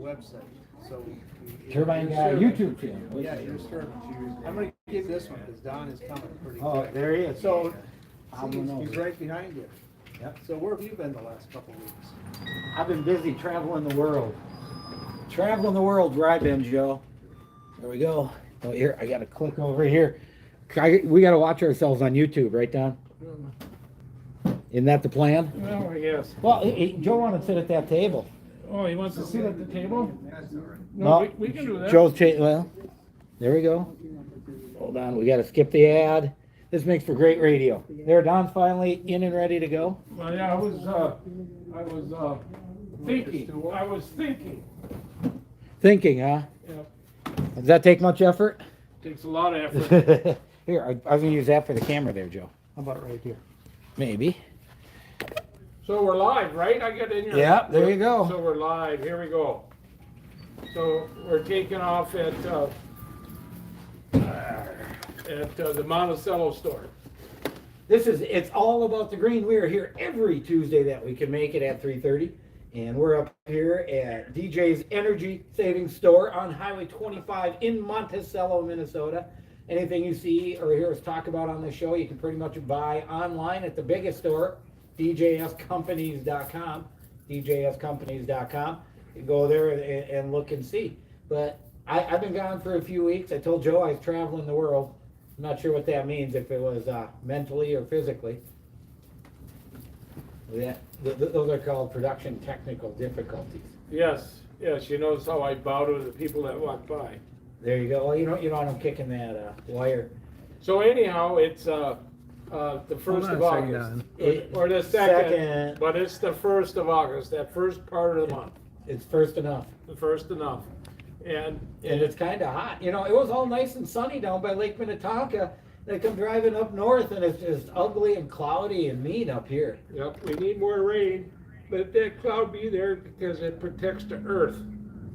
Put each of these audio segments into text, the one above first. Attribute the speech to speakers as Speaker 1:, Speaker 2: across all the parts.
Speaker 1: website. So
Speaker 2: Turbine guy, YouTube channel.
Speaker 1: Yeah, your service. I'm gonna give this one because Don is coming pretty
Speaker 2: Oh,
Speaker 1: quick.
Speaker 2: there he is.
Speaker 1: So
Speaker 2: I'm
Speaker 1: see,
Speaker 2: going
Speaker 1: he's
Speaker 2: over.
Speaker 1: right behind you.
Speaker 2: Yep.
Speaker 1: So where have you been the last couple of weeks?
Speaker 2: I've been busy traveling the world. Traveling the world where I've been, Joe. There we go. Oh, here, I gotta click over here. We gotta watch ourselves on YouTube, right, Don? Isn't that the plan?
Speaker 3: Well, I guess.
Speaker 2: Well, Joe wanted to sit at that table.
Speaker 3: Oh, he wants to sit at the table?
Speaker 1: That's all right.
Speaker 3: No, we can do that.
Speaker 2: Joe's well, there we go. Hold on, we gotta skip the ad. This makes for great radio. There, Don's finally in and ready to go.
Speaker 3: Well, yeah, I was thinking.
Speaker 2: Thinking, huh?
Speaker 3: Yeah,
Speaker 2: Does that take much effort?
Speaker 3: takes a lot of effort.
Speaker 2: Here, I was gonna use that for the camera there, Joe. How about right here? Maybe.
Speaker 3: So we're live, right? I get in here.
Speaker 2: Yeah, there you go.
Speaker 3: So we're live. Here we go. So we're taking off at the Monticello store.
Speaker 2: It's all about the green. We are here every Tuesday that we can make it at 3:30. And we're up here at DJ's Energy Savings Store on Highway 25 in Monticello, Minnesota. Anything you see or hear us talk about on the show, you can pretty much buy online at the biggest store, djscompanies.com, djscompanies.com. You go there and look and see. But I've been gone for a few weeks. I told Joe I was traveling the world. I'm not sure what that means, if it was mentally or physically. Those are called production technical difficulties.
Speaker 3: Yes, yes. You notice how I bow to the people that walk by.
Speaker 2: There you go. Well, you know I'm kicking that wire.
Speaker 3: So anyhow, it's the 1st of August, or the second, but it's the 1st of August. That first part of the month.
Speaker 2: It's first enough.
Speaker 3: The first enough, and
Speaker 2: it's kind of hot. You know, it was all nice and sunny down by Lake Minnetonka. They come driving up north, and it's just ugly and cloudy and mean up here.
Speaker 3: Yep, we need more rain, but that cloud be there because it protects the earth.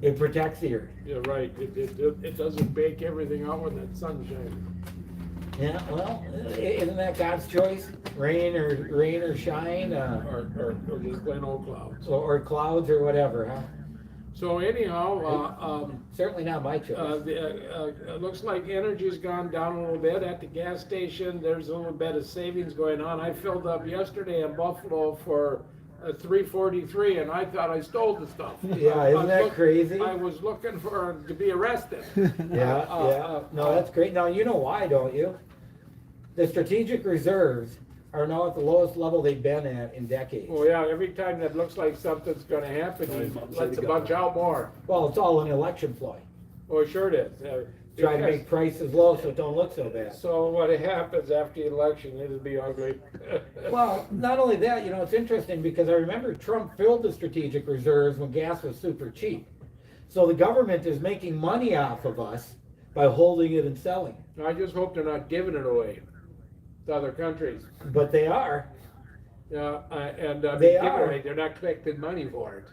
Speaker 2: It protects the earth.
Speaker 3: Yeah, right. It doesn't bake everything out when that sun shines.
Speaker 2: Yeah, well, isn't that God's choice? Rain or shine,
Speaker 3: Or just plain old clouds.
Speaker 2: or clouds or whatever, huh?
Speaker 3: So anyhow,
Speaker 2: Certainly not my choice.
Speaker 3: it looks like energy's gone down a little bit at the gas station. There's a little bit of savings going on. I filled up yesterday in Buffalo for $3.43, and I thought I stole the stuff.
Speaker 2: Yeah, isn't that crazy?
Speaker 3: I was looking to be arrested.
Speaker 2: Yeah. No, that's great. Now, you know why, don't you? The strategic reserves are now at the lowest level they've been at in decades.
Speaker 3: Well, yeah, every time that looks like something's gonna happen, he lets a bunch out more.
Speaker 2: Well, it's all an election ploy.
Speaker 3: Oh, sure it is.
Speaker 2: Try to
Speaker 3: Because-
Speaker 2: make prices low so it don't look so bad.
Speaker 3: So what happens after the election, it'll be ugly.
Speaker 2: Well, not only that, it's interesting because I remember Trump filled the strategic reserves when gas was super cheap. So the government is making money off of us by holding it and selling it.
Speaker 3: I just hope they're not giving it away to other countries.
Speaker 2: But they are.
Speaker 3: They
Speaker 2: are.
Speaker 3: They're not collecting money for it.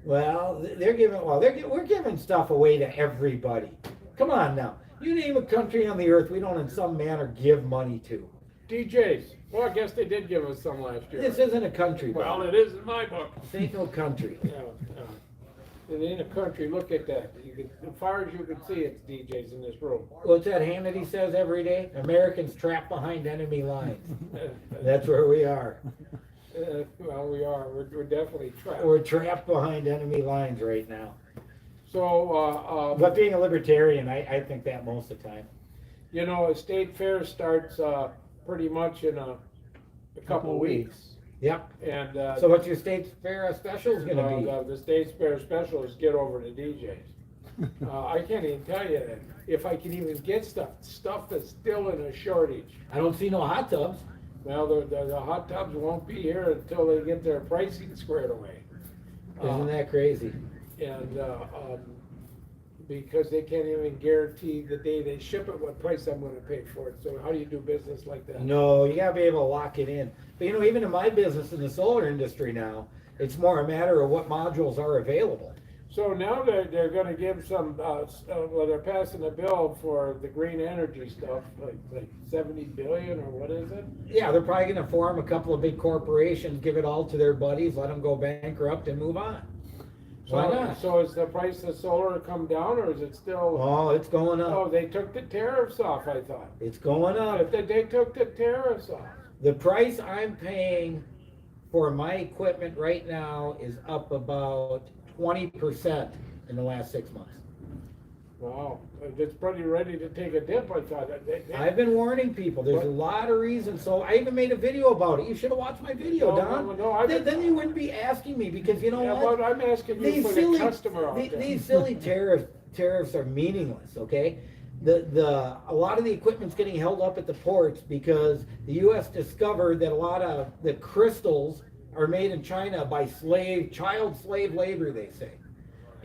Speaker 2: Well, we're giving stuff away to everybody. Come on now. You name a country on the earth we don't in some manner give money to.
Speaker 3: DJs. Well, I guess they did give us some last year.
Speaker 2: This isn't a country.
Speaker 3: Well,
Speaker 2: Bob.
Speaker 3: it is in my book.
Speaker 2: This ain't no country.
Speaker 3: It ain't a country. Look at that. As far as you can see, it's DJs in this room.
Speaker 2: What's that Hannity says every day? Americans trapped behind enemy lines. That's where we are.
Speaker 3: Well, we are. We're definitely trapped.
Speaker 2: We're trapped behind enemy lines right now.
Speaker 3: So,
Speaker 2: But being a libertarian, I think that most of the time.
Speaker 3: a state fair starts pretty much in a couple of weeks.
Speaker 2: Yep.
Speaker 3: And
Speaker 2: So what's your state fair special is gonna be?
Speaker 3: the state fair special is get over to DJs. I can't even tell you that. If I can even get stuff that's still in a shortage.
Speaker 2: I don't see no hot tubs.
Speaker 3: Well, the hot tubs won't be here until they get their pricing squared away.
Speaker 2: Isn't that crazy?
Speaker 3: And because they can't even guarantee the day they ship it what price I'm going to pay for it. So how do you do business like that?
Speaker 2: No, you gotta be able to lock it in. But even in my business in the solar industry now, it's more a matter of what modules are available.
Speaker 3: So now they're going to give some. They're passing a bill for the green energy stuff, like 70 billion or what is it?
Speaker 2: Yeah, they're probably gonna form a couple of big corporations, give it all to their buddies, let them go bankrupt and move on. Why not?
Speaker 3: So is the price of solar come down, or is it still?
Speaker 2: Oh, it's going
Speaker 3: Oh,
Speaker 2: up.
Speaker 3: they took the tariffs off, I thought.
Speaker 2: It's going up.
Speaker 3: They took the tariffs off.
Speaker 2: The price I'm paying for my equipment right now is up about 20% in the last 6 months.
Speaker 3: Wow, it's pretty ready to take a dip, I thought.
Speaker 2: I've been warning people, there's a lot of reasons, so I even made a video about it. You should have watched my video, Don. Then you wouldn't be asking me, because you know
Speaker 3: Yeah,
Speaker 2: what?
Speaker 3: but I'm asking you
Speaker 2: These
Speaker 3: for
Speaker 2: silly,
Speaker 3: the customer out there.
Speaker 2: these silly tariffs are meaningless, okay? A lot of the equipment's getting held up at the ports because the US discovered that a lot of the crystals are made in China by child slave labor, they say.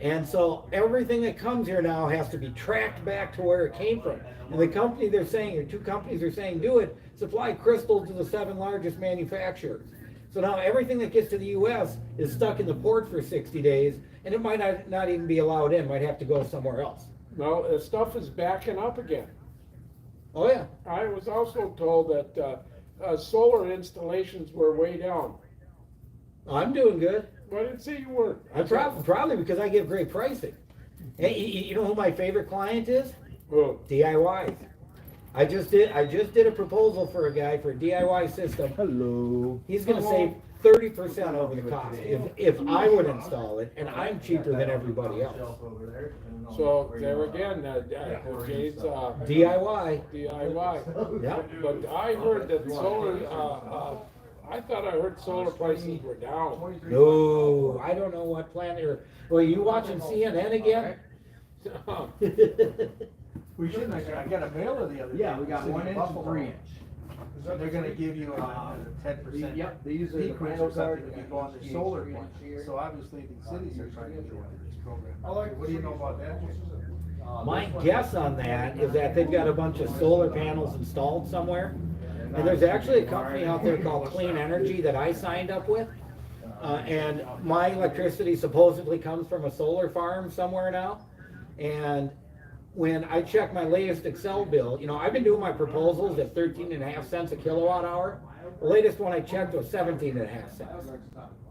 Speaker 2: And so everything that comes here now has to be tracked back to where it came from. And the company they're saying, or two companies are saying, do it, supply crystals to the 7 largest manufacturers. So now everything that gets to the US is stuck in the port for 60 days, and it might not even be allowed in, might have to go somewhere else.
Speaker 3: Well, the stuff is backing up again.
Speaker 2: Oh yeah.
Speaker 3: I was also told that solar installations were way down.
Speaker 2: I'm doing good.
Speaker 3: But I didn't say you weren't.
Speaker 2: I'm probably because I give great pricing. Hey, you know who my favorite client is?
Speaker 3: Oh,
Speaker 2: DIYs. I just did a proposal for a guy for a DIY system.
Speaker 4: Hello.
Speaker 2: He's gonna save 30% over the cost if I would install it, and I'm cheaper than everybody else.
Speaker 3: so there again, Jay's
Speaker 2: DIY.
Speaker 3: DIY.
Speaker 2: Yeah.
Speaker 3: But I heard that solar, I thought I heard solar prices were down.
Speaker 2: No, I don't know what plan they're. Well, you watching CNN again?
Speaker 1: We should, I got a mailer the other day.
Speaker 4: Yeah, we got 1 inch and 3 inch.
Speaker 1: So they're gonna give you a 10%
Speaker 4: Yep, they use the
Speaker 1: decrease
Speaker 4: panel
Speaker 1: or something
Speaker 4: card
Speaker 1: if you go on the solar plan. So obviously the cities are trying to get into this program. What do you know about that?
Speaker 2: My guess on that is that they've got a bunch of solar panels installed somewhere. And there's actually a company out there called Clean Energy that I signed up with. And my electricity supposedly comes from a solar farm somewhere now. And when I check my latest Excel bill, you know, I've been doing my proposals at 13.5 cents a kilowatt hour. The latest one I checked was 17.5 cents.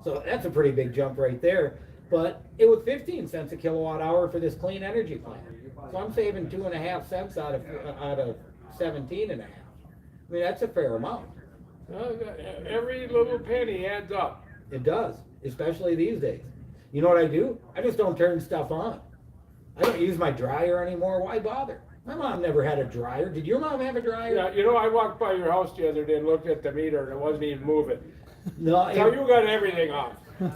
Speaker 2: So that's a pretty big jump right there. But it was 15 cents a kilowatt hour for this clean energy plan. So I'm saving 2.5 cents out of 17.5. I mean, that's a fair amount.
Speaker 3: Every little penny adds up.
Speaker 2: It does, especially these days. You know what I do? I just don't turn stuff on. I don't use my dryer anymore. Why bother? My mom never had a dryer. Did your mom have a dryer?
Speaker 3: Yeah, you know, I walked by your house the other day and looked at the meter and it wasn't even moving.
Speaker 2: No.
Speaker 3: So you got everything off.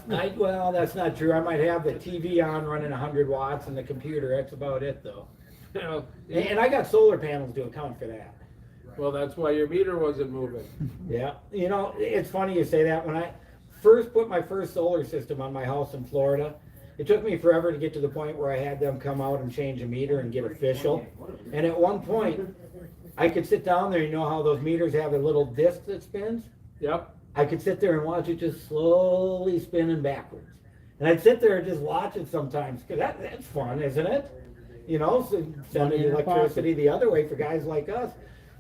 Speaker 2: Well, that's not true. I might have the TV on running 100 watts and the computer. That's about it, though.
Speaker 3: You know,
Speaker 2: And I got solar panels to account for that.
Speaker 3: well, that's why your meter wasn't moving.
Speaker 2: Yeah. You know, it's funny you say that. When I first put my first solar system on my house in Florida, it took me forever to get to the point where I had them come out and change a meter and get official. And at one point, I could sit down there, you know how those meters have a little disc that spins?
Speaker 3: Yep.
Speaker 2: I could sit there and watch it just slowly spinning backwards. And I'd sit there and just watch it sometimes, because that's fun, isn't it? You know, so sending electricity the other way for guys like us.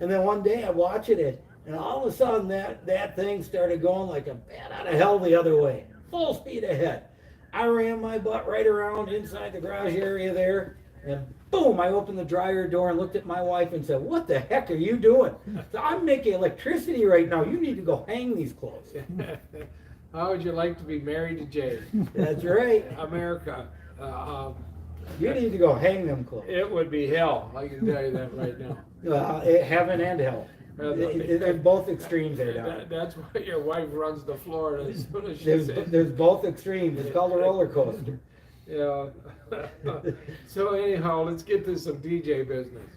Speaker 2: And then one day I'm watching it, and all of a sudden that thing started going like a bat out of hell the other way, full speed ahead. I ran my butt right around inside the garage area there, and boom, I opened the dryer door and looked at my wife and said, "What the heck are you doing?" So I'm making electricity right now. You need to go hang these clothes.
Speaker 3: How would you like to be married to Jay?
Speaker 2: That's right.
Speaker 3: America.
Speaker 2: You need to go hang them clothes.
Speaker 3: It would be hell. I can tell you that right now.
Speaker 2: Heaven and hell. There's both extremes there, Don.
Speaker 3: That's why your wife runs the floor as soon as she says.
Speaker 2: There's both extremes. It's called a roller coaster.
Speaker 3: Yeah. So anyhow, let's get to some DJ business.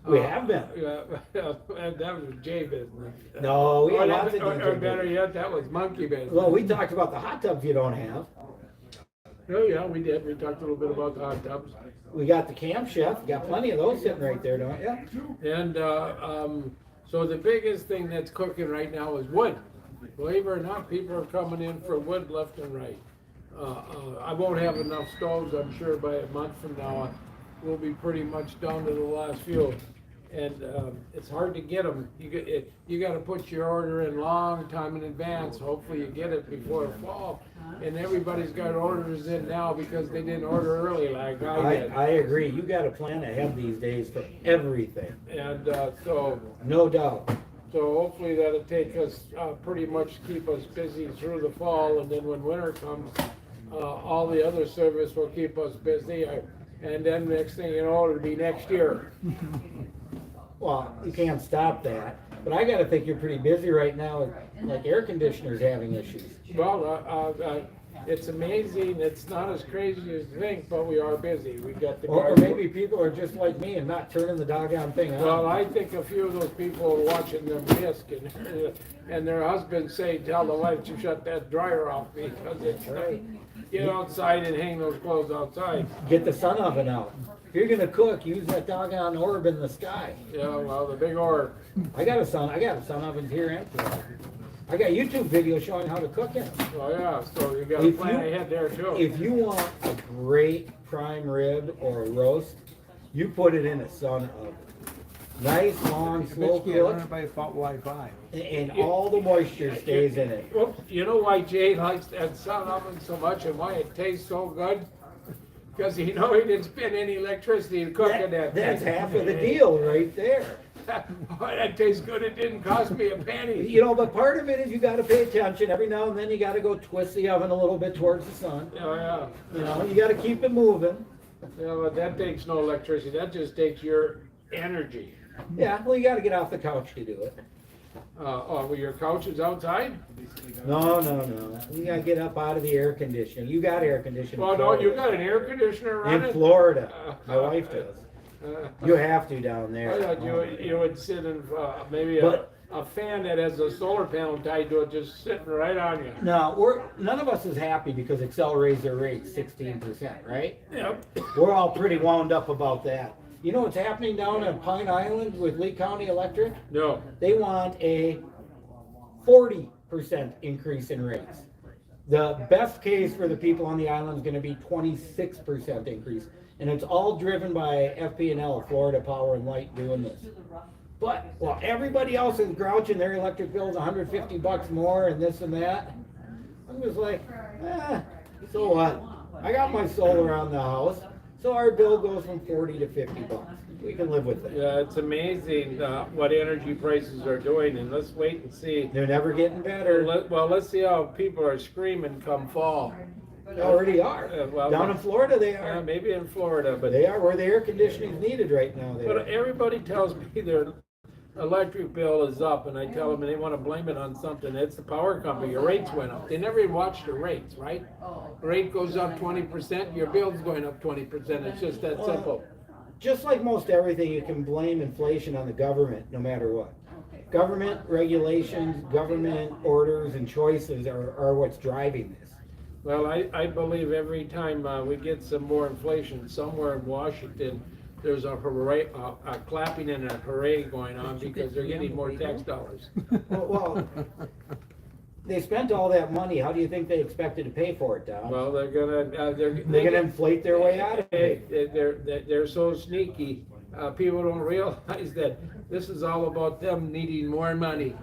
Speaker 2: We have been.
Speaker 3: Yeah, that was Jay business.
Speaker 2: No, we have
Speaker 3: Or
Speaker 2: lots of DJ
Speaker 3: or better
Speaker 2: business.
Speaker 3: yet, that was monkey business.
Speaker 2: Well, we talked about the hot tubs you don't have.
Speaker 3: Oh yeah, we did. We talked a little bit about the hot tubs.
Speaker 2: We got the Camp Chef. Got plenty of those sitting right there, don't you?
Speaker 3: And so the biggest thing that's cooking right now is wood. Believe it or not, people are coming in for wood left and right. I won't have enough stoves, I'm sure, by a month from now. We'll be pretty much down to the last few. and it's hard to get them. You got to put your order in long time in advance. Hopefully you get it before fall. And everybody's got orders in now because they didn't order early like I did.
Speaker 2: I agree. You got to plan ahead these days for everything.
Speaker 3: And so
Speaker 2: No doubt.
Speaker 3: hopefully that'll take us pretty much keep us busy through the fall, and then when winter comes, all the other service will keep us busy. And then next thing you know, it'll be next year.
Speaker 2: Well, you can't stop that. But I got to think you're pretty busy right now, like air conditioners having issues.
Speaker 3: Well, it's amazing. It's not as crazy as you think, but we are busy. We got the
Speaker 2: Or
Speaker 3: guys.
Speaker 2: maybe people are just like me and not turning the doggone thing on.
Speaker 3: Well, I think a few of those people are watching them disc, and their husbands say, tell the wife to shut that dryer off because it's
Speaker 2: Right.
Speaker 3: get outside and hang those clothes outside.
Speaker 2: Get the sun oven out. If you're gonna cook, use that doggone orb in the sky.
Speaker 3: Yeah, well, the big orb.
Speaker 2: I got a sun ovens here empty. I got YouTube videos showing how to cook it.
Speaker 3: Oh yeah, so you got to
Speaker 2: If
Speaker 3: plan
Speaker 2: you-
Speaker 3: ahead there too.
Speaker 2: If you want a great prime rib or a roast, you put it in a sun oven. Nice, long, slow
Speaker 4: Bet you can't run
Speaker 2: cook,
Speaker 4: it by about Wi-Fi.
Speaker 2: and all the moisture stays in it.
Speaker 3: Well, you know why Jay likes that sun oven so much and why it tastes so good? Because he didn't spend any electricity to cook it.
Speaker 2: That's half of the deal right there.
Speaker 3: Boy, that tastes good. It didn't cost me a penny.
Speaker 2: You know, but part of it is you gotta pay attention. Every now and then you gotta go twist the oven a little bit towards the sun.
Speaker 3: Oh yeah.
Speaker 2: You know, you gotta keep it moving.
Speaker 3: Yeah, but that takes no electricity. That just takes your energy.
Speaker 2: Yeah, well, you gotta get off the couch to do it.
Speaker 3: Well, your couch is outside?
Speaker 2: No. You gotta get up out of the air conditioning. You got air conditioning.
Speaker 3: Well, no, you got an air conditioner
Speaker 2: in
Speaker 3: running?
Speaker 2: Florida. My wife does.
Speaker 3: Uh,
Speaker 2: You have to down
Speaker 3: I
Speaker 2: there.
Speaker 3: thought you would sit in maybe
Speaker 2: But-
Speaker 3: a fan that has a solar panel tied to it just sitting right on you.
Speaker 2: No, none of us is happy because Excel raised their rates 16%, right?
Speaker 3: Yep.
Speaker 2: We're all pretty wound up about that. You know what's happening down at Pine Island with Lee County Electric?
Speaker 3: No.
Speaker 2: They want a 40% increase in rates. The best case for the people on the island is gonna be 26% increase. And it's all driven by FP&L, Florida Power and Light, doing this. But, well, everybody else is grouching their electric bills $150 more and this and that. I'm just like, so what? I got my solar on the house, so our bill goes from 40 to $50. We can live with it.
Speaker 3: Yeah, it's amazing what energy prices are doing, and let's wait and see.
Speaker 2: They're never getting better.
Speaker 3: Let's see how people are screaming come fall.
Speaker 2: They already are.
Speaker 3: Well,
Speaker 2: Down in Florida, they are.
Speaker 3: Maybe in Florida, but
Speaker 2: They are where the air conditioning is needed right now. They
Speaker 3: But
Speaker 2: are.
Speaker 3: everybody tells me their electric bill is up, and I tell them they want to blame it on something. It's the power company. Your rates went up. They never even watch the rates, right? Rate goes up 20%, your bill's going up 20%. It's just that simple.
Speaker 2: Just like most everything, you can blame inflation on the government, no matter what. Government regulations, government orders and choices are what's driving this.
Speaker 3: Well, I believe every time we get some more inflation somewhere in Washington, there's a hooray, a clapping and a hooray going on because they're getting more tax dollars.
Speaker 2: Well, they spent all that money. How do you think they expected to pay for it, Don?
Speaker 3: Well, they're gonna
Speaker 2: They're gonna inflate their way out of it.
Speaker 3: They're so sneaky. People don't realize that this is all about them needing more money.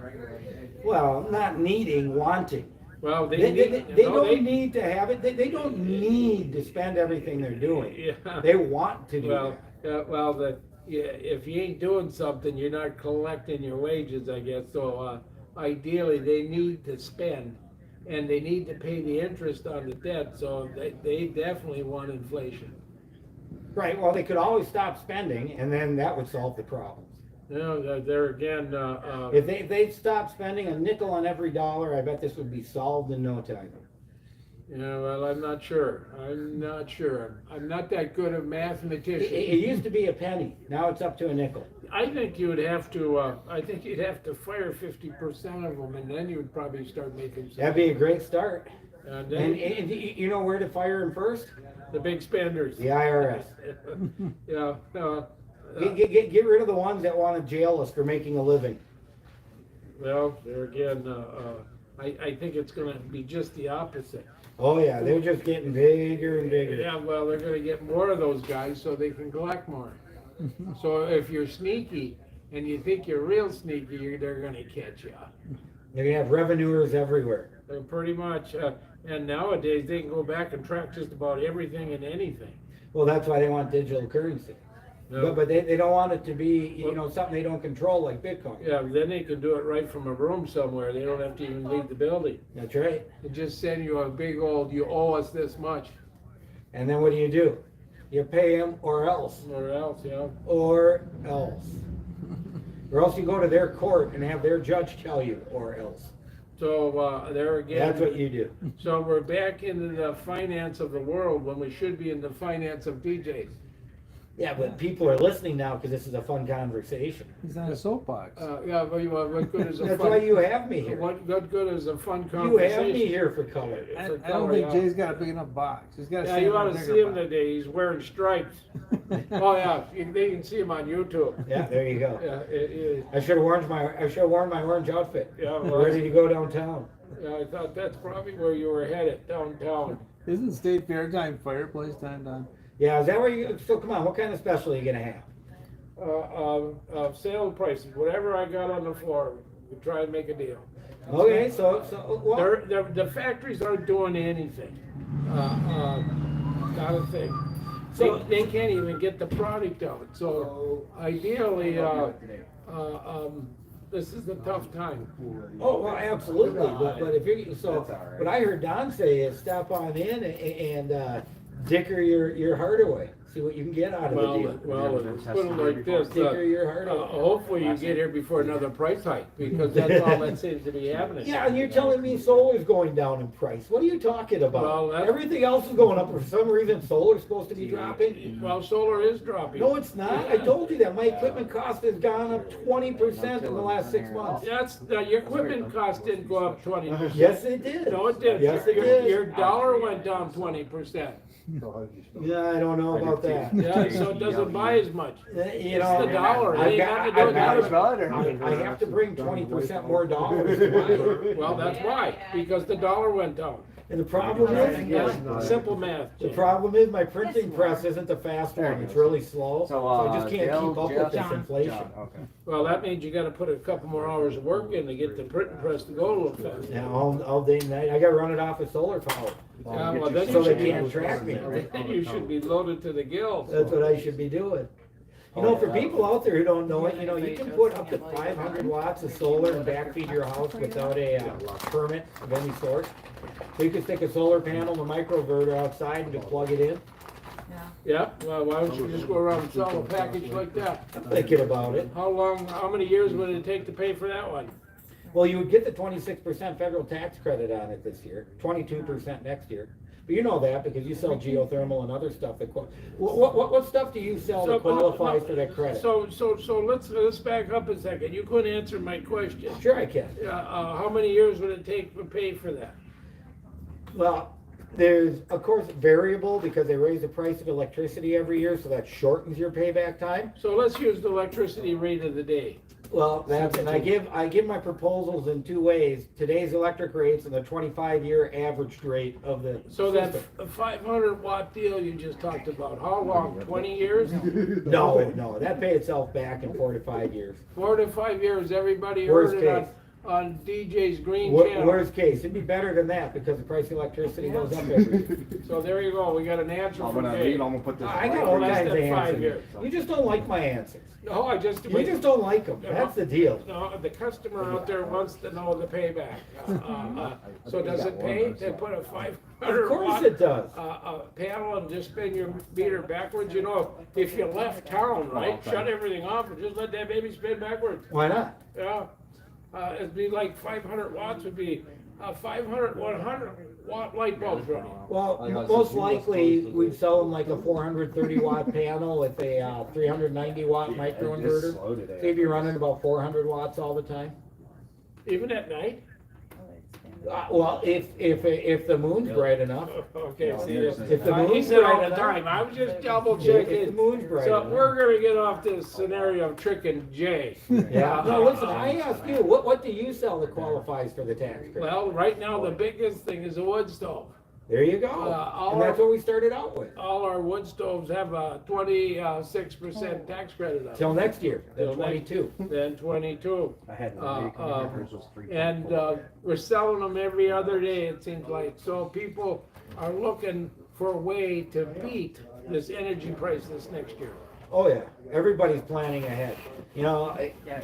Speaker 2: Well, not needing, wanting.
Speaker 3: Well,
Speaker 2: They don't need to have it. They don't need to spend everything they're doing.
Speaker 3: Yeah.
Speaker 2: They want to do
Speaker 3: Well,
Speaker 2: that.
Speaker 3: if you ain't doing something, you're not collecting your wages, I guess. So ideally, they need to spend, and they need to pay the interest on the debt. So they definitely want inflation.
Speaker 2: Right, well, they could always stop spending, and then that would solve the problems.
Speaker 3: You know, there again.
Speaker 2: If they'd stop spending a nickel on every dollar, I bet this would be solved in no time.
Speaker 3: Yeah, well, I'm not sure. I'm not that good a mathematician.
Speaker 2: It used to be a penny, now it's up to a nickel.
Speaker 3: I think you'd have to. I think you'd have to fire 50% of them, and then you would probably start making some.
Speaker 2: That'd be a great start.
Speaker 3: And then
Speaker 2: And you know where to fire them first?
Speaker 3: the big spenders.
Speaker 2: The IRS.
Speaker 3: Yeah.
Speaker 2: Get rid of the ones that want to jail us for making a living.
Speaker 3: Well, there again, I think it's going to be just the opposite.
Speaker 2: Oh yeah, they're just getting bigger and bigger.
Speaker 3: Yeah, well, they're going to get more of those guys so they can collect more. So if you're sneaky, and you think you're real sneaky, they're gonna catch you.
Speaker 2: You're gonna have revenuers everywhere.
Speaker 3: Pretty much, and nowadays, they can go back and track just about everything and anything.
Speaker 2: Well, that's why they want digital currency.
Speaker 3: No.
Speaker 2: But they don't want it to be, you know, something they don't control like Bitcoin.
Speaker 3: Yeah, then they can do it right from a room somewhere, they don't have to even leave the building.
Speaker 2: That's right.
Speaker 3: They just send you a big old, you owe us this much,
Speaker 2: And then what do? You pay them or else.
Speaker 3: or else, yeah.
Speaker 2: Or else. Or else you go to their court and have their judge tell you or else.
Speaker 3: So, there again.
Speaker 2: That's what you do.
Speaker 3: So we're back into the finance of the world when we should be in the finance of DJs.
Speaker 2: Yeah, but people are listening now because this is a fun conversation.
Speaker 4: He's on a soapbox.
Speaker 3: Yeah, but what good is a
Speaker 2: That's
Speaker 3: fun?
Speaker 2: why you have me here.
Speaker 3: What good is a fun
Speaker 2: You
Speaker 3: conversation?
Speaker 2: have me here for color.
Speaker 4: I
Speaker 3: For
Speaker 4: don't
Speaker 3: color,
Speaker 4: think
Speaker 3: yeah.
Speaker 4: Jay's got a big enough box. He's got to
Speaker 3: Yeah, you ought to see him today. He's wearing stripes. Oh yeah, they can see him on YouTube.
Speaker 2: Yeah, there you go.
Speaker 3: Yeah,
Speaker 2: I should have worn my orange outfit.
Speaker 3: Yeah,
Speaker 2: I'm
Speaker 3: well,
Speaker 2: ready to go downtown.
Speaker 3: yeah, I thought that's probably where you were headed, downtown.
Speaker 4: Isn't State Fair time, fireplace time, Don?
Speaker 2: Yeah, is that where you? So come on, what kind of special are you gonna have?
Speaker 3: Sale prices, whatever I got on the floor, we try and make a deal.
Speaker 2: Okay, so well,
Speaker 3: The factories aren't doing anything. Not a thing.
Speaker 2: So-
Speaker 3: They can't even get the product out. So ideally, this is a tough time.
Speaker 2: oh well, absolutely. But if you what I heard Don say is stop on in and dicker your heart away. See what you can get out of the deal.
Speaker 3: Well, let's put it like this.
Speaker 2: Dicker your heart away.
Speaker 3: Hopefully you get here before another price hike, because that's all that seems to be happening.
Speaker 2: Yeah, and you're telling me solar's going down in price. What are you talking about?
Speaker 3: Well, that's-
Speaker 2: Everything else is going up. For some reason, solar's supposed to be dropping.
Speaker 3: Well, solar is dropping.
Speaker 2: No, it's not. I told you that. My equipment cost has gone up 20% in the last 6 months.
Speaker 3: That's, your equipment cost didn't go up 20%.
Speaker 2: Yes, it did.
Speaker 3: No, it didn't.
Speaker 2: Yes, it did.
Speaker 3: Your dollar went down 20%.
Speaker 2: Yeah, I don't know about that.
Speaker 3: Yeah, so it doesn't buy as much.
Speaker 2: You
Speaker 3: It's
Speaker 2: know,
Speaker 3: the dollar. It
Speaker 2: I've
Speaker 3: ain't
Speaker 2: got,
Speaker 3: nothing to do
Speaker 2: I've
Speaker 3: with
Speaker 2: got,
Speaker 3: it.
Speaker 2: I have to bring 20% more dollars to buy it.
Speaker 3: Well, that's why, because the dollar went down.
Speaker 2: And the problem is,
Speaker 3: Yeah, simple math.
Speaker 2: the problem is my printing press isn't the fast one. It's really slow. So I just can't keep up with this inflation.
Speaker 3: Well, that means you gotta put a couple more hours of work in to get the printing press to go a little faster.
Speaker 2: Yeah, all day and night. I gotta run it off of solar power.
Speaker 3: Yeah, well, then
Speaker 2: So
Speaker 3: you
Speaker 2: they
Speaker 3: should be,
Speaker 2: can't track me.
Speaker 3: then you should be loaded to the gills.
Speaker 2: That's what I should be doing. You know, for people out there who don't know it, you know, you can put up to 500 watts of solar and backfeed your house without a permit of any sort. So you can stick a solar panel and a microinverter outside and just plug it in.
Speaker 3: Yeah, well, why don't you just go around and sell a package like that?
Speaker 2: I'm thinking about it.
Speaker 3: How many years would it take to pay for that one?
Speaker 2: Well, you would get the 26% federal tax credit on it this year, 22% next year. But you know that because you sell geothermal and other stuff that, what stuff do you sell that qualifies for that credit?
Speaker 3: So let's back up a second. You couldn't answer my question.
Speaker 2: Sure I can.
Speaker 3: How many years would it take to pay for that?
Speaker 2: Well, there's, of course, variable because they raise the price of electricity every year, so that shortens your payback time.
Speaker 3: So let's use the electricity rate of the day.
Speaker 2: Well, that's, and I give my proposals in two ways, today's electric rates and the 25-year average rate of the
Speaker 3: So that
Speaker 2: system.
Speaker 3: 500 watt deal you just talked about, how long, 20 years?
Speaker 2: No, that pay itself back in 4 to 5 years.
Speaker 3: 4 to 5 years, everybody
Speaker 2: Worst
Speaker 3: heard it
Speaker 2: case.
Speaker 3: on DJ's Green Channel.
Speaker 2: Worst case, it'd be better than that because the price of electricity goes up every year.
Speaker 3: So there you go, we got an answer
Speaker 5: I'm
Speaker 3: for
Speaker 5: gonna
Speaker 3: Dave.
Speaker 5: leave, I'm gonna put this.
Speaker 2: I got all
Speaker 3: Less
Speaker 2: kinds of
Speaker 3: than 5
Speaker 2: answers.
Speaker 3: years.
Speaker 2: You just don't like my answers.
Speaker 3: No, I just.
Speaker 2: You just don't like them, that's the deal.
Speaker 3: No, the customer out there wants to know the payback. So does it pay to put a 500
Speaker 2: Of course
Speaker 3: watt
Speaker 2: it does.
Speaker 3: panel and just spin your meter backwards? You know, if you left town, right, shut everything off and just let that baby spin backwards.
Speaker 2: Why not?
Speaker 3: Yeah, it'd be like 500 watts would be 500, 100 watt light bulbs running.
Speaker 2: Well, most likely, we'd sell them like a 430 watt panel with a 390 watt microinverter. So you'd be running about 400 watts all the time.
Speaker 3: Even at night?
Speaker 2: Well, if the moon's bright enough.
Speaker 3: Okay, see,
Speaker 2: If the
Speaker 3: he
Speaker 2: moon's
Speaker 3: said all
Speaker 2: bright
Speaker 3: the
Speaker 2: enough.
Speaker 3: time, I was just double
Speaker 2: If the
Speaker 3: checking.
Speaker 2: moon's bright
Speaker 3: So
Speaker 2: enough.
Speaker 3: we're gonna get off this scenario of tricking Jay.
Speaker 2: Yeah, no, listen, I ask you, what do you sell that qualifies for the tax credit?
Speaker 3: Well, right now, the biggest thing is a wood stove.
Speaker 2: There you go. And that's what we started out with.
Speaker 3: All our wood stoves have a 26% tax credit on it.
Speaker 2: Till next year, the
Speaker 3: Till next-
Speaker 2: 22.
Speaker 3: Then 22.
Speaker 1: I had
Speaker 3: And we're selling them every other day, it seems like. So people are looking for a way to beat this energy price this next year.
Speaker 2: Oh yeah, everybody's planning ahead. You know,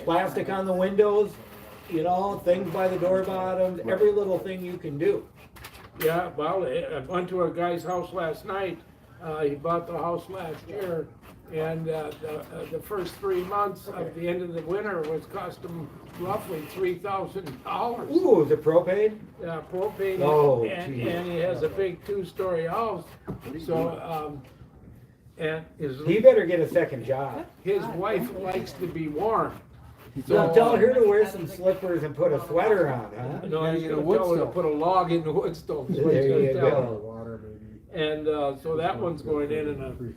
Speaker 2: plastic on the windows, you know, things by the door bottoms, every little thing you can do.
Speaker 3: Yeah, well, I went to a guy's house last night. He bought the house last year, and the first 3 months of the end of the winter was cost him roughly $3,000.
Speaker 2: Ooh, is it propane?
Speaker 3: Propane,
Speaker 2: Oh,
Speaker 3: and
Speaker 2: geez.
Speaker 3: he has a big 2-story house. So, and
Speaker 2: He better get a second job.
Speaker 3: his wife likes to be warm.
Speaker 2: So tell her to wear some slippers and put a sweater on, huh?
Speaker 3: No,
Speaker 4: Yeah,
Speaker 3: he's
Speaker 4: get a
Speaker 3: gonna
Speaker 4: wood
Speaker 3: tell her to
Speaker 4: stove.
Speaker 3: put a log in the wood stove. That's what he's
Speaker 2: There you
Speaker 3: gonna tell her.
Speaker 2: go.
Speaker 3: And so that one's going in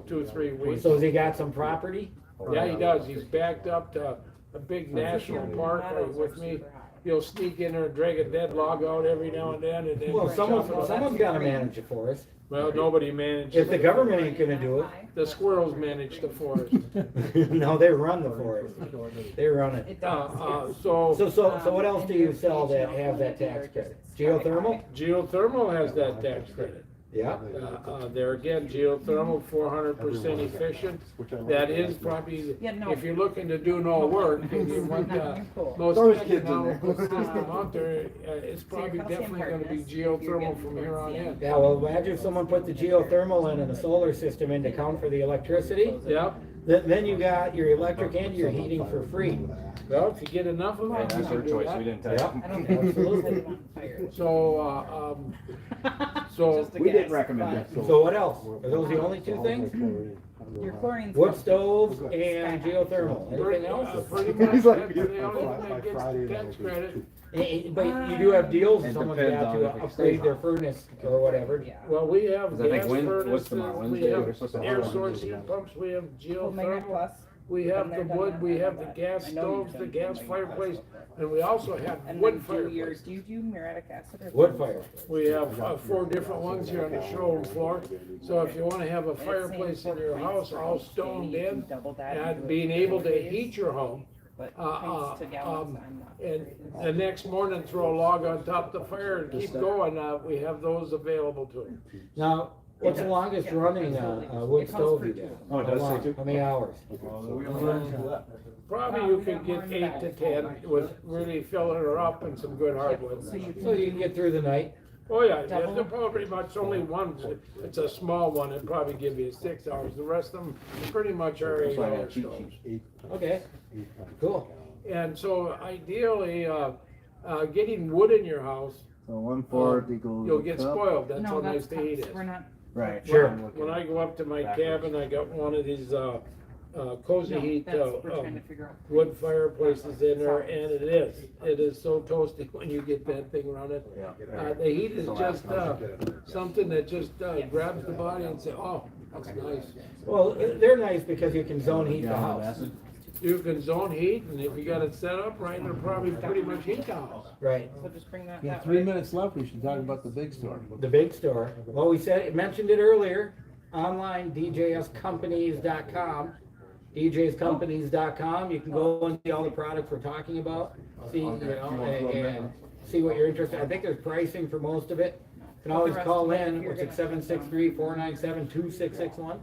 Speaker 3: 2-3 weeks.
Speaker 2: So has he got some property?
Speaker 3: Yeah, he does. He's backed up to a big national park right with me. He'll sneak in there and drag a dead log out every now and then, and then.
Speaker 2: Well, someone's
Speaker 3: chop it up.
Speaker 2: someone's gotta manage the forest.
Speaker 3: Well, nobody manages.
Speaker 2: If the government ain't gonna do
Speaker 3: The squirrels manage the forest.
Speaker 2: it, no, they run the forest. They run it.
Speaker 5: It does.
Speaker 3: So
Speaker 2: So what else do you sell that has that tax credit? Geothermal?
Speaker 3: geothermal has that tax credit.
Speaker 2: Yeah.
Speaker 3: There again, geothermal, 400% efficient. That is probably,
Speaker 5: Yeah, no.
Speaker 3: if you're looking to do no work, and you want the most
Speaker 1: Storage kids in
Speaker 3: economical
Speaker 1: there.
Speaker 3: system out there, it's probably definitely gonna be geothermal from here on in.
Speaker 2: Yeah, well, imagine if someone put the geothermal in and the solar system in to count for the electricity.
Speaker 3: Yep,
Speaker 2: Then you got your electric and your heating for free.
Speaker 3: well, if you get enough of it, you
Speaker 6: That's
Speaker 3: can
Speaker 6: our
Speaker 3: do
Speaker 6: choice,
Speaker 3: that.
Speaker 6: we didn't tell
Speaker 2: Yep,
Speaker 6: you.
Speaker 5: I don't think
Speaker 2: absolutely.
Speaker 3: So,
Speaker 6: We didn't recommend it.
Speaker 2: So what else? Are those the only two things?
Speaker 5: Your chlorine's.
Speaker 2: Wood stoves and geothermal. Anything else?
Speaker 3: pretty much,
Speaker 1: He's like,
Speaker 3: that's the only thing that gets the tax credit.
Speaker 2: But you do have deals if
Speaker 6: It
Speaker 2: someone's
Speaker 6: depends
Speaker 2: got
Speaker 6: on
Speaker 2: to
Speaker 6: if it
Speaker 2: upgrade
Speaker 6: stays
Speaker 2: their
Speaker 6: on.
Speaker 2: furnace or whatever.
Speaker 5: Yeah.
Speaker 3: Well, we have
Speaker 6: 'Cause I think
Speaker 3: gas
Speaker 6: what's
Speaker 3: furnaces,
Speaker 6: tomorrow,
Speaker 3: we
Speaker 6: Wednesday?
Speaker 3: have
Speaker 6: We're supposed to have
Speaker 3: air
Speaker 6: one
Speaker 3: source
Speaker 6: Wednesday.
Speaker 3: heat pumps, we have
Speaker 5: Omega
Speaker 3: geothermal,
Speaker 5: Plus.
Speaker 3: we have the
Speaker 5: Been there,
Speaker 3: wood,
Speaker 5: done
Speaker 3: we
Speaker 5: that,
Speaker 3: have the
Speaker 5: done
Speaker 3: gas
Speaker 5: that. I know
Speaker 3: stoves,
Speaker 5: you've
Speaker 3: the
Speaker 5: done
Speaker 3: gas
Speaker 5: Omega Plus.
Speaker 3: fireplace, and we also have
Speaker 5: And
Speaker 3: wood
Speaker 5: then do your,
Speaker 3: fireplace.
Speaker 5: do you do muriatic acid or?
Speaker 2: Wood fire.
Speaker 3: We have 4 different ones here on the showroom floor, so if you wanna have a
Speaker 5: And it's saying
Speaker 3: fireplace in
Speaker 5: 4
Speaker 3: your
Speaker 5: points
Speaker 3: house
Speaker 5: for
Speaker 3: all
Speaker 5: each day,
Speaker 3: stoned
Speaker 5: you can
Speaker 3: in,
Speaker 5: double that
Speaker 3: and
Speaker 5: do
Speaker 3: being
Speaker 5: it
Speaker 3: able to
Speaker 5: 4 days,
Speaker 3: heat your home,
Speaker 5: But pints to gallons, I'm not.
Speaker 3: and the next morning throw a log on top of the fire and keep going, we have those available to you.
Speaker 2: Now, what's the longest running wood stove you got?
Speaker 6: Oh, it does
Speaker 2: How
Speaker 6: say
Speaker 2: long?
Speaker 6: two?
Speaker 2: How many hours?
Speaker 3: Probably you could get 8 to 10 with really filling her up and some good hardwood.
Speaker 5: So you
Speaker 2: So you can get through the night?
Speaker 3: Oh, yeah,
Speaker 5: Double?
Speaker 3: they're probably much only one, it's a small one, it'd probably give you 6 hours, the rest of them pretty much are 8-hour stoves.
Speaker 2: Okay, cool.
Speaker 3: And so ideally, getting wood in your house,
Speaker 6: So 1/4 equals.
Speaker 3: you'll
Speaker 6: a
Speaker 3: get
Speaker 6: cup.
Speaker 3: spoiled, that's
Speaker 5: No,
Speaker 3: how
Speaker 5: that's
Speaker 3: nice the heat
Speaker 5: cups,
Speaker 3: is.
Speaker 5: we're not.
Speaker 6: Right.
Speaker 2: Sure.
Speaker 3: When I go up to my cabin, I got one of these, cozy
Speaker 5: No,
Speaker 3: heat,
Speaker 5: that's, we're trying to figure out.
Speaker 3: wood fireplaces in there, and it is so toasty when you get that thing running. The heat is just, something that just, grabs the body and say, oh, that's nice.
Speaker 2: Well, they're nice because you can zone heat the
Speaker 6: Yeah,
Speaker 2: house.
Speaker 6: acid.
Speaker 3: You can zone heat, and if you got it set up right, it'll probably pretty much heat the house.
Speaker 2: Right.
Speaker 5: So just bring that.
Speaker 4: We have
Speaker 5: that
Speaker 4: 3
Speaker 5: way.
Speaker 4: minutes left, we should talk about the big store.
Speaker 2: The big store. Well, we mentioned it earlier, online, djscompanies.com. djscompanies.com. You can go and see all the products we're talking about, see, you know, and see what you're interested. I think there's pricing for most of it. You can always call in, what's it, 763-497-2661?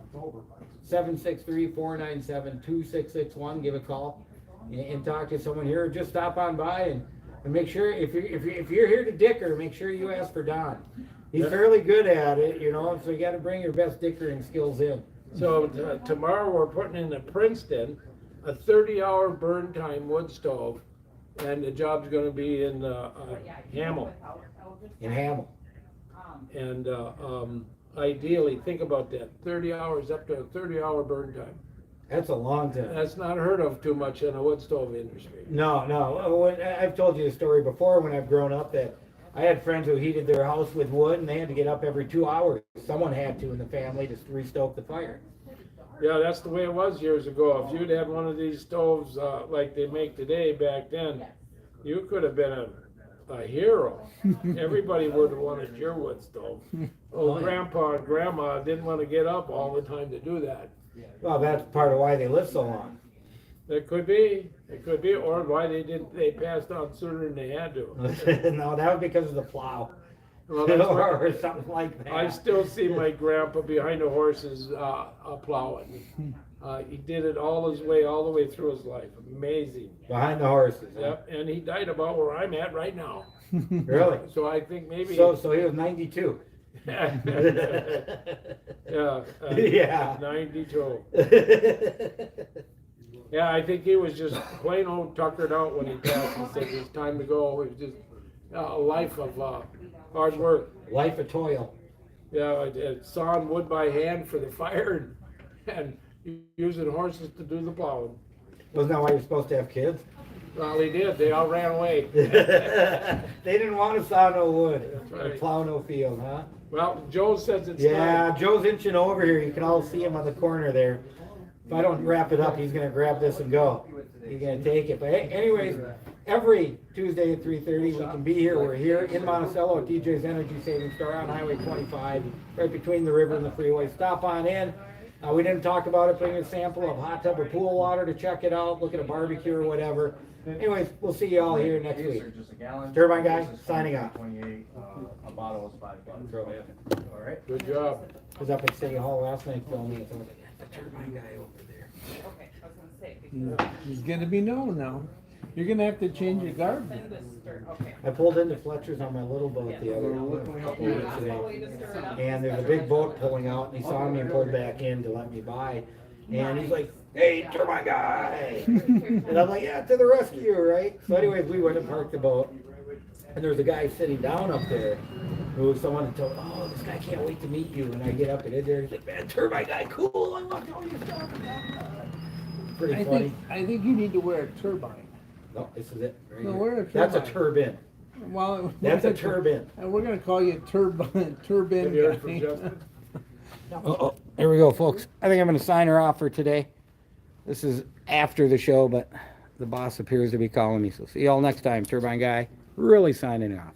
Speaker 2: 763-497-2661, give a call and talk to someone here, or just stop on by and make sure, if you're here to dicker, make sure you ask for Don. He's fairly good at it, you know, so you gotta bring your best dickering skills in.
Speaker 3: So tomorrow, we're putting in a Princeton, a 30-hour burn time wood stove, and the job's gonna be in Hamel.
Speaker 2: In Hamel.
Speaker 3: And ideally, think about that, 30 hours, up to a 30-hour burn time.
Speaker 2: That's a long time.
Speaker 3: That's not heard of too much in the wood stove industry.
Speaker 2: No. I've told you the story before when I've grown up that I had friends who heated their house with wood and they had to get up every 2 hours. Someone had to in the family to restoke the fire.
Speaker 3: Yeah, that's the way it was years ago. If you'd had one of these stoves like they make today back then, you could have been a a hero. Everybody would have wanted your wood stove. Oh, Grandpa and Grandma didn't want to get up all the time to do that.
Speaker 2: Well, that's part of why they live so long.
Speaker 3: It could be, or why they passed on sooner than they had to.
Speaker 2: No, that was because of the plow.
Speaker 3: Well, that's what-
Speaker 2: Or something like that.
Speaker 3: I still see my grandpa behind the horses, plowing. He did it all the way through his life. Amazing.
Speaker 2: Behind the horses. Huh?
Speaker 3: Yep, and he died about where I'm at right now.
Speaker 2: Really?
Speaker 3: So I think maybe.
Speaker 2: So he was 92.
Speaker 3: Yeah.
Speaker 2: Yeah.
Speaker 3: 92. Yeah, I think he was just plain old tuckered out when he passed. He said it's time to go. It was just a life of hard work.
Speaker 2: Life of toil.
Speaker 3: Yeah, sawing wood by hand for the fire and using horses to do the plowing.
Speaker 2: Wasn't that why you're supposed to have kids?
Speaker 3: Well, he did. They all ran away.
Speaker 2: They didn't want to saw no wood
Speaker 3: That's
Speaker 2: or
Speaker 3: right.
Speaker 2: plow no field, huh?
Speaker 3: Well, Joe says it's
Speaker 2: Yeah,
Speaker 3: time.
Speaker 2: Joe's inching over here. You can all see him on the corner there. If I don't wrap it up, he's gonna grab this and go. He's gonna take it. But hey, anyways, every Tuesday at 3:30, we can be here. We're here in Monticello at DJ's Energy Saving Store on Highway 25, right between the river and the freeway. Stop on in. We didn't talk about it. Bring a sample of hot tub or pool water to check it out. Look at a barbecue or whatever. Anyways, we'll see you all here next week. Turbine guy, signing off.
Speaker 6: 28, a bottle is $5.
Speaker 2: All right.
Speaker 3: Good job.
Speaker 2: I was up at City Hall last night filming it. So I was like, the turbine guy over there.
Speaker 5: Okay, I was gonna say. because
Speaker 4: He's gonna be known now. You're gonna have to change your garden.
Speaker 5: Send this stir, okay.
Speaker 2: I pulled into Fletcher's on my little boat the other couple weeks
Speaker 5: That's the
Speaker 2: ago.
Speaker 5: way to stir it up.
Speaker 2: And there's a big boat pulling out, and he saw me and pulled back in to let me by. And he's like, "Hey, turbine guy!" And I'm like, "Yeah, to the rescue, right?" So anyways, we went and parked the boat. And there's a guy sitting down up there who was someone that told, "Oh, this guy can't wait to meet you." And I get up and in there, he's like, "Man, turbine guy, cool, I want to tell you stuff." Pretty funny.
Speaker 4: I think you need to wear a turbine.
Speaker 2: No, this is it. Right
Speaker 4: No,
Speaker 2: here.
Speaker 4: wear a
Speaker 2: That's a
Speaker 4: turbine.
Speaker 2: turbine.
Speaker 4: Well,
Speaker 2: That's a turbine.
Speaker 4: And we're gonna call you turbine
Speaker 3: Have you heard from
Speaker 4: guy.
Speaker 3: Justin?
Speaker 2: Uh-oh. Here we go, folks. I think I'm going to sign her off for today. This is after the show, but the boss appears to be calling me. So see y'all next time, Turbine Guy. Really signing off.